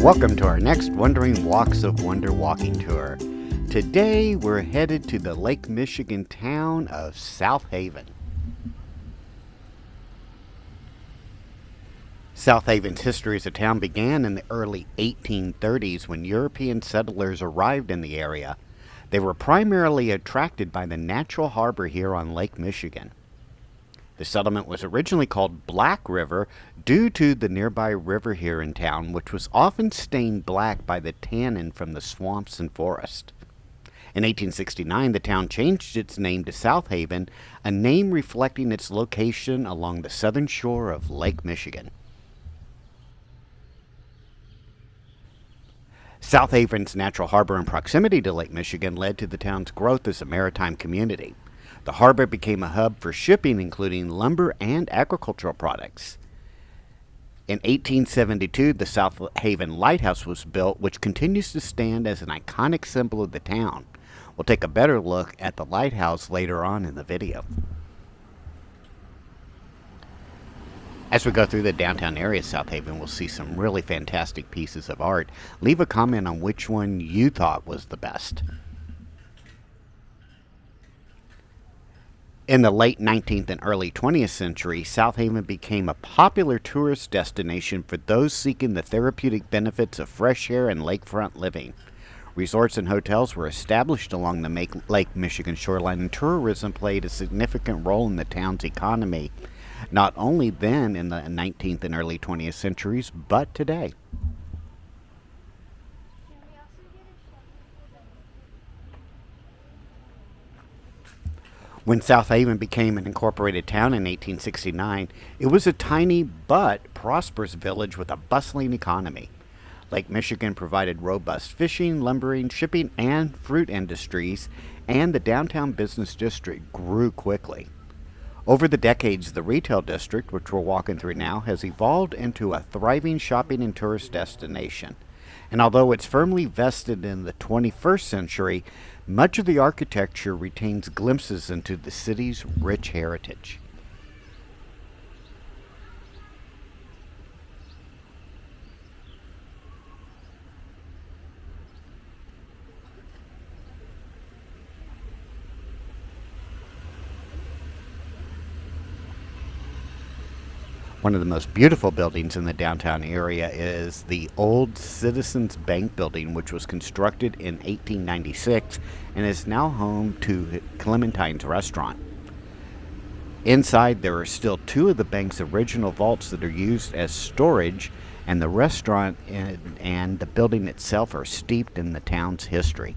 Welcome to our next Wandering Walks of Wonder walking tour. Today we're headed to the Lake Michigan town of South Haven. South Haven's history as a town began in the early 1830s when European settlers arrived in the area. They were primarily attracted by the natural harbor here on Lake Michigan. The settlement was originally called Black River due to the nearby river here in town, which was often stained black by the tannin from the swamps and forest. In 1869, the town changed its name to South Haven, a name reflecting its location along the southern shore of Lake Michigan. South Haven's natural harbor and proximity to Lake Michigan led to the town's growth as a maritime community. The harbor became a hub for shipping, including lumber and agricultural products. In 1872, the South Haven Lighthouse was built, which continues to stand as an iconic symbol of the town. We'll take a better look at the lighthouse later on in the video. As we go through the downtown area of South Haven, we'll see some really fantastic pieces of art. Leave a comment on which one you thought was the best. In the late 19th and early 20th century, South Haven became a popular tourist destination for those seeking the therapeutic benefits of fresh air and lakefront living. Resorts and hotels were established along the Lake Michigan shoreline, and tourism played a significant role in the town's economy, not only then in the 19th and early 20th centuries, but today. When South Haven became an incorporated town in 1869, it was a tiny but prosperous village with a bustling economy. Lake Michigan provided robust fishing, lumbering, shipping, and fruit industries, and the downtown business district grew quickly. Over the decades, the retail district, which we're walking through now, has evolved into a thriving shopping and tourist destination. And although it's firmly vested in the 21st century, much of the architecture retains glimpses into the city's rich heritage. One of the most beautiful buildings in the downtown area is the old Citizens Bank building, which was constructed in 1896 and is now home to Clementine's restaurant. Inside, there are still two of the bank's original vaults that are used as storage, and the restaurant and the building itself are steeped in the town's history.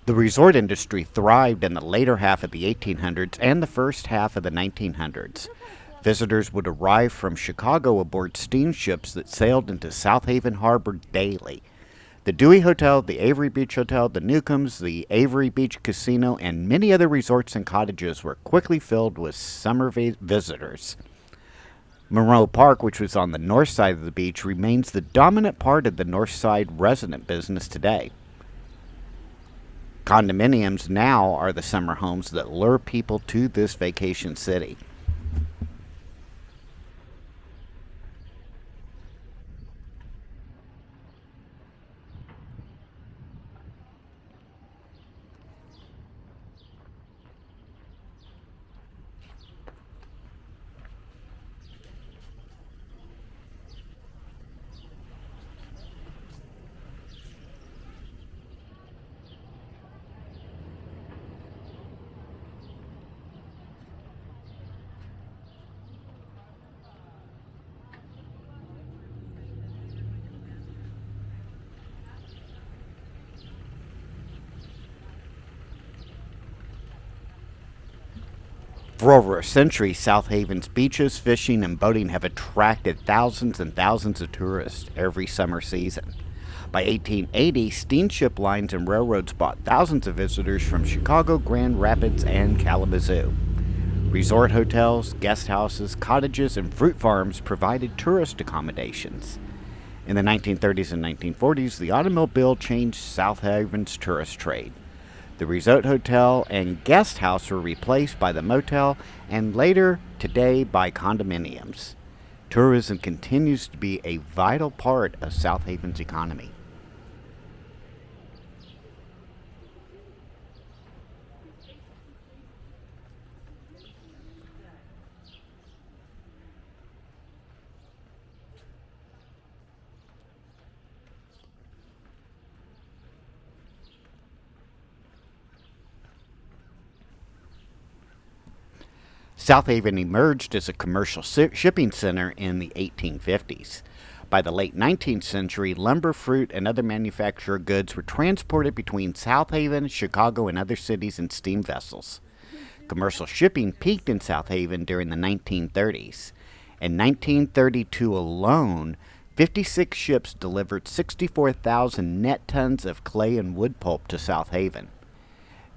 The resort industry thrived in the later half of the 1800s and the first half of the 1900s. Visitors would arrive from Chicago aboard steamships that sailed into South Haven Harbor daily. The Dewey Hotel, the Avery Beach Hotel, the Newcombs, the Avery Beach Casino, and many other resorts and cottages were quickly filled with summer visitors. Monroe Park, which was on the north side of the beach, remains the dominant part of the north side resident business today. Condominiums now are the summer homes that lure people to this vacation city. For over a century, South Haven's beaches, fishing, and boating have attracted thousands and thousands of tourists every summer season. By 1880, steamship lines and railroads brought thousands of visitors from Chicago, Grand Rapids, and Kalamazoo. Resort hotels, guest houses, cottages, and fruit farms provided tourist accommodations. In the 1930s and 1940s, the automobile changed South Haven's tourist trade. The resort hotel and guest house were replaced by the motel and later, today, by condominiums. Tourism continues to be a vital part of South Haven's economy. South Haven emerged as a commercial shipping center in the 1850s. By the late 19th century, lumber, fruit, and other manufactured goods were transported between South Haven, Chicago, and other cities in steam vessels. Commercial shipping peaked in South Haven during the 1930s. In 1932 alone, 56 ships delivered 64,000 net tons of clay and wood pulp to South Haven.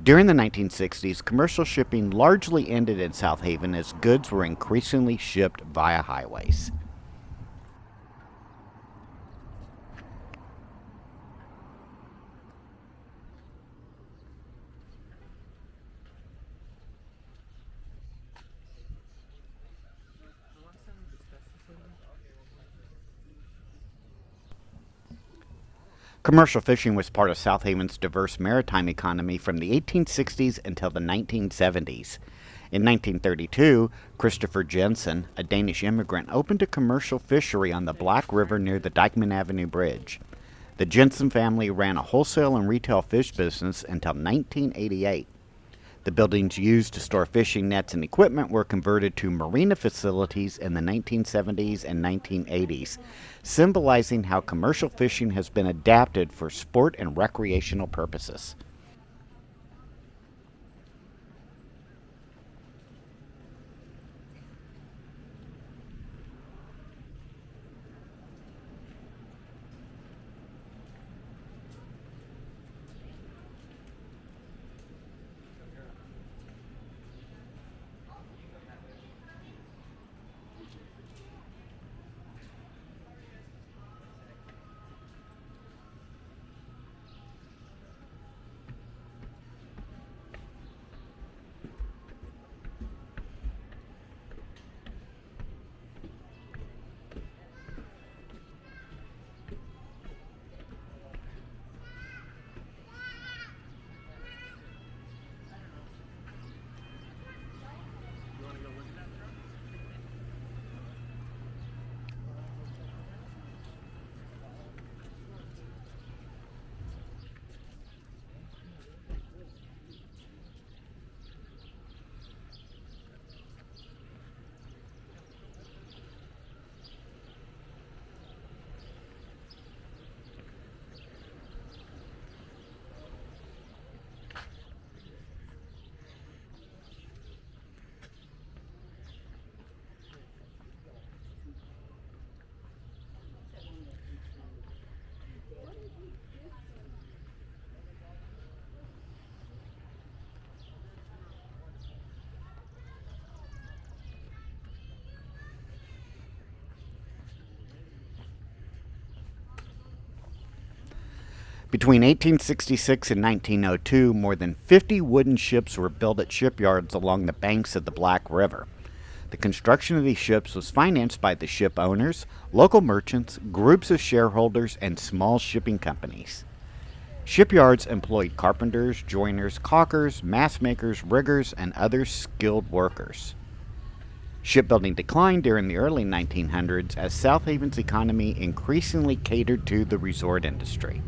During the 1960s, commercial shipping largely ended in South Haven as goods were increasingly shipped via highways. Commercial fishing was part of South Haven's diverse maritime economy from the 1860s until the 1970s. In 1932, Christopher Jensen, a Danish immigrant, opened a commercial fishery on the Black River near the Dyckman Avenue Bridge. The Jensen family ran a wholesale and retail fish business until 1988. The buildings used to store fishing nets and equipment were converted to marina facilities in the 1970s and 1980s, symbolizing how commercial fishing has been adapted for sport and recreational purposes. Between 1866 and 1902, more than 50 wooden ships were built at shipyards along the banks of the Black River. The construction of these ships was financed by the ship owners, local merchants, groups of shareholders, and small shipping companies. Shipyards employed carpenters, joiners, caulkers, mast makers, riggers, and other skilled workers. Shipbuilding declined during the early 1900s as South Haven's economy increasingly catered to the resort industry.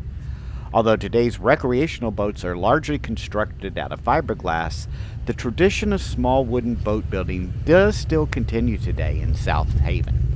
Although today's recreational boats are largely constructed out of fiberglass, the tradition of small wooden boat building does still continue today in South Haven.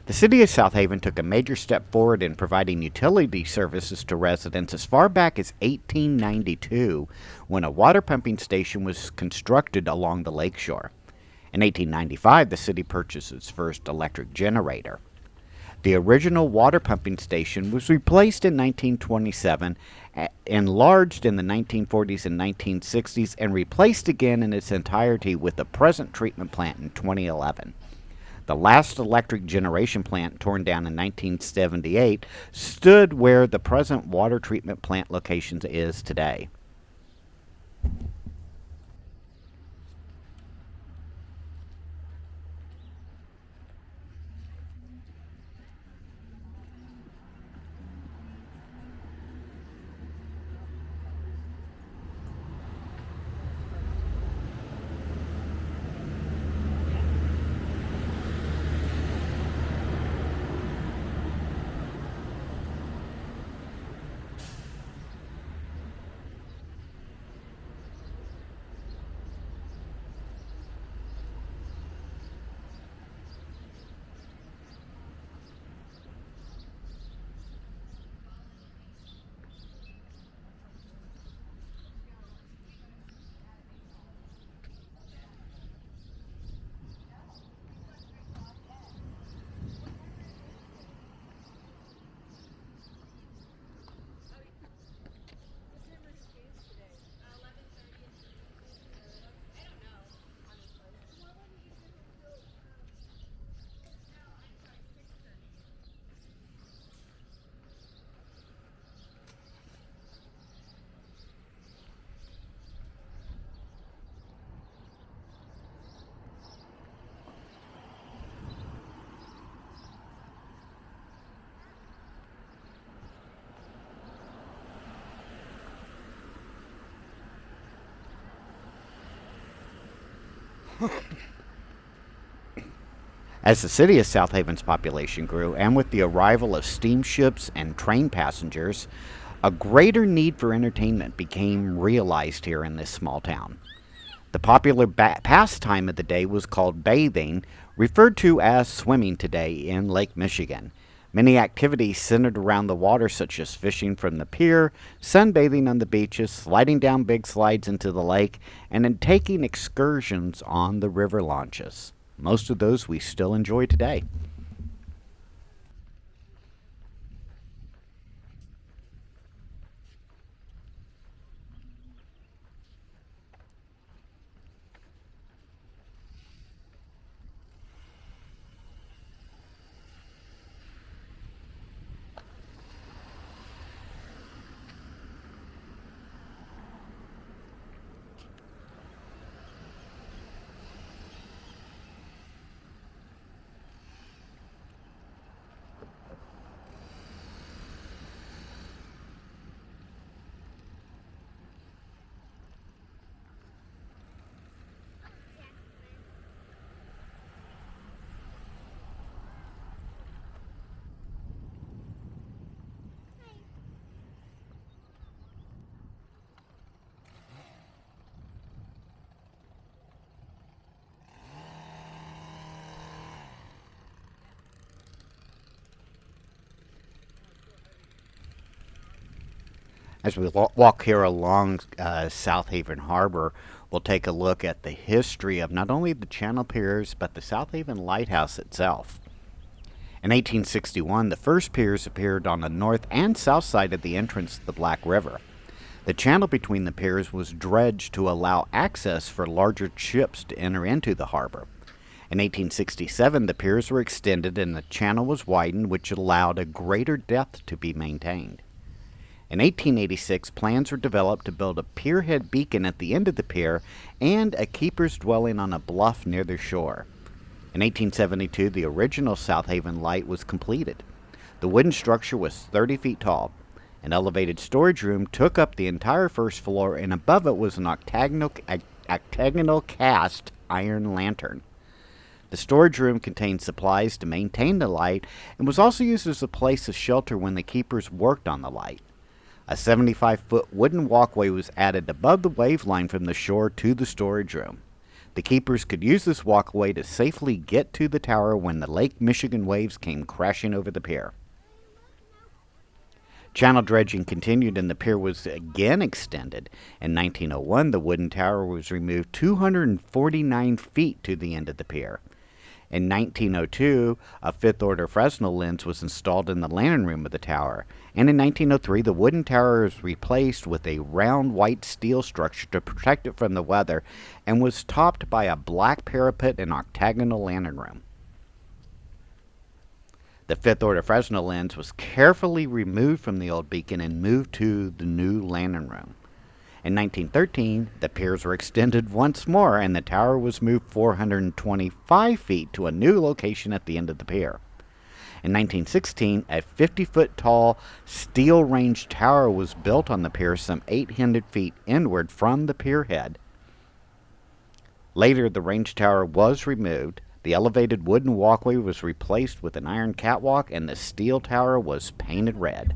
The city of South Haven took a major step forward in providing utility services to residents as far back as 1892, when a water pumping station was constructed along the lakeshore. In 1895, the city purchased its first electric generator. The original water pumping station was replaced in 1927, enlarged in the 1940s and 1960s, and replaced again in its entirety with the present treatment plant in 2011. The last electric generation plant, torn down in 1978, stood where the present water treatment plant location is today. As the city of South Haven's population grew, and with the arrival of steamships and train passengers, a greater need for entertainment became realized here in this small town. The popular pastime of the day was called bathing, referred to as swimming today in Lake Michigan. Many activities centered around the water, such as fishing from the pier, sunbathing on the beaches, sliding down big slides into the lake, and then taking excursions on the river launches. Most of those we still enjoy today. As we walk here along South Haven Harbor, we'll take a look at the history of not only the channel piers, but the South Haven Lighthouse itself. In 1861, the first piers appeared on the north and south side of the entrance to the Black River. The channel between the piers was dredged to allow access for larger ships to enter into the harbor. In 1867, the piers were extended and the channel was widened, which allowed a greater depth to be maintained. In 1886, plans were developed to build a pierhead beacon at the end of the pier and a keeper's dwelling on a bluff near the shore. In 1872, the original South Haven Light was completed. The wooden structure was 30 feet tall. An elevated storage room took up the entire first floor, and above it was an octagonal cast iron lantern. The storage room contained supplies to maintain the light and was also used as a place of shelter when the keepers worked on the light. A 75-foot wooden walkway was added above the wave line from the shore to the storage room. The keepers could use this walkway to safely get to the tower when the Lake Michigan waves came crashing over the pier. Channel dredging continued and the pier was again extended. In 1901, the wooden tower was removed 249 feet to the end of the pier. In 1902, a fifth-order Fresnel lens was installed in the lantern room of the tower. And in 1903, the wooden tower was replaced with a round white steel structure to protect it from the weather and was topped by a black parapet and octagonal lantern room. The fifth-order Fresnel lens was carefully removed from the old beacon and moved to the new lantern room. In 1913, the piers were extended once more, and the tower was moved 425 feet to a new location at the end of the pier. In 1916, a 50-foot-tall steel-ranged tower was built on the pier some 800 feet inward from the pier head. Later, the range tower was removed. The elevated wooden walkway was replaced with an iron catwalk, and the steel tower was painted red.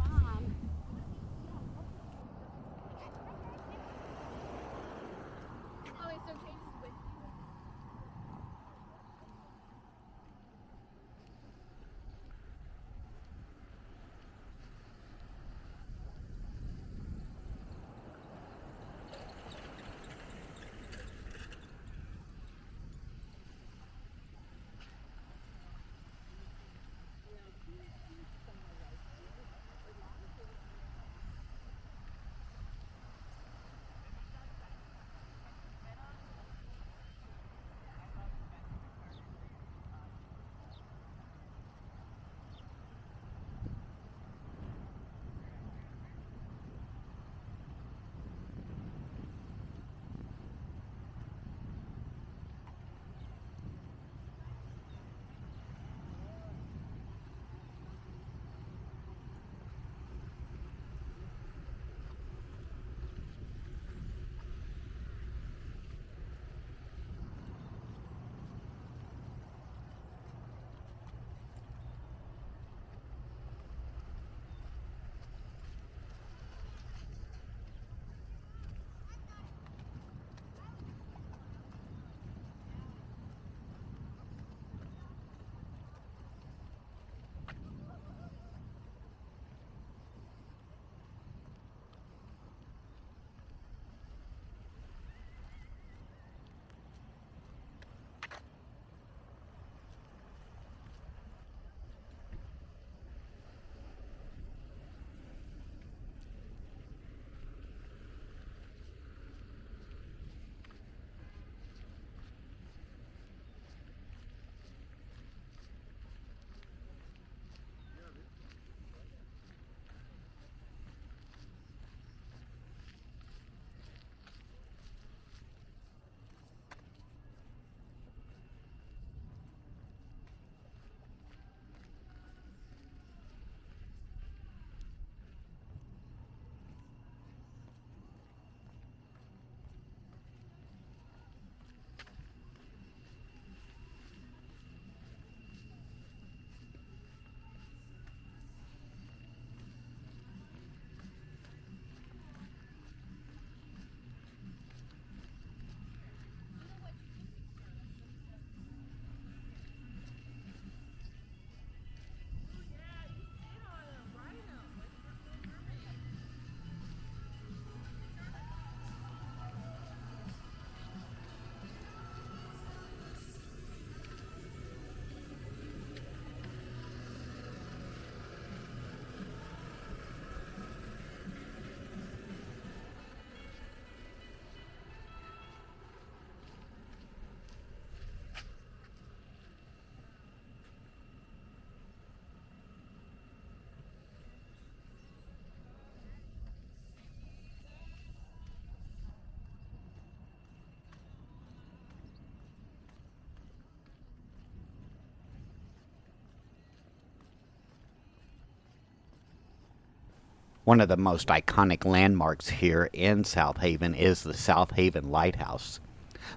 One of the most iconic landmarks here in South Haven is the South Haven Lighthouse.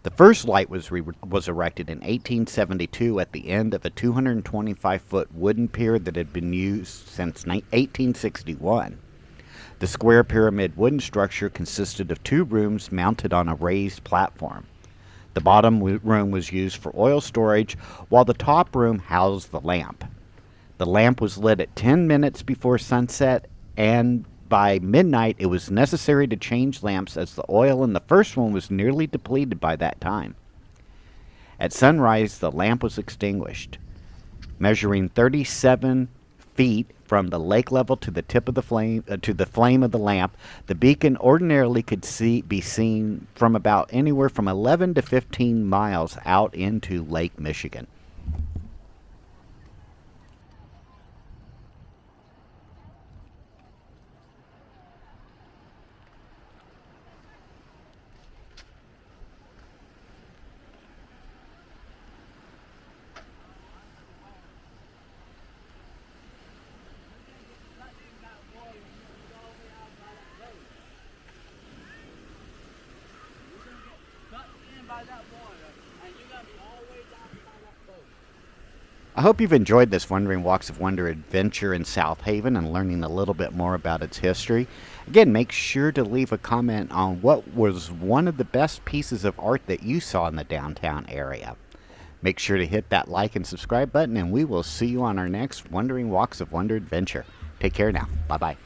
The first light was erected in 1872 at the end of a 225-foot wooden pier that had been used since 1861. The square pyramid wooden structure consisted of two rooms mounted on a raised platform. The bottom room was used for oil storage, while the top room housed the lamp. The lamp was lit at 10 minutes before sunset, and by midnight it was necessary to change lamps as the oil in the first one was nearly depleted by that time. At sunrise, the lamp was extinguished. Measuring 37 feet from the lake level to the tip of the flame of the lamp, the beacon ordinarily could be seen from about anywhere from 11 to 15 miles out into Lake Michigan. I hope you've enjoyed this Wandering Walks of Wonder adventure in South Haven and learning a little bit more about its history. Again, make sure to leave a comment on what was one of the best pieces of art that you saw in the downtown area. Make sure to hit that like and subscribe button, and we will see you on our next Wandering Walks of Wonder adventure. Take care now. Bye-bye.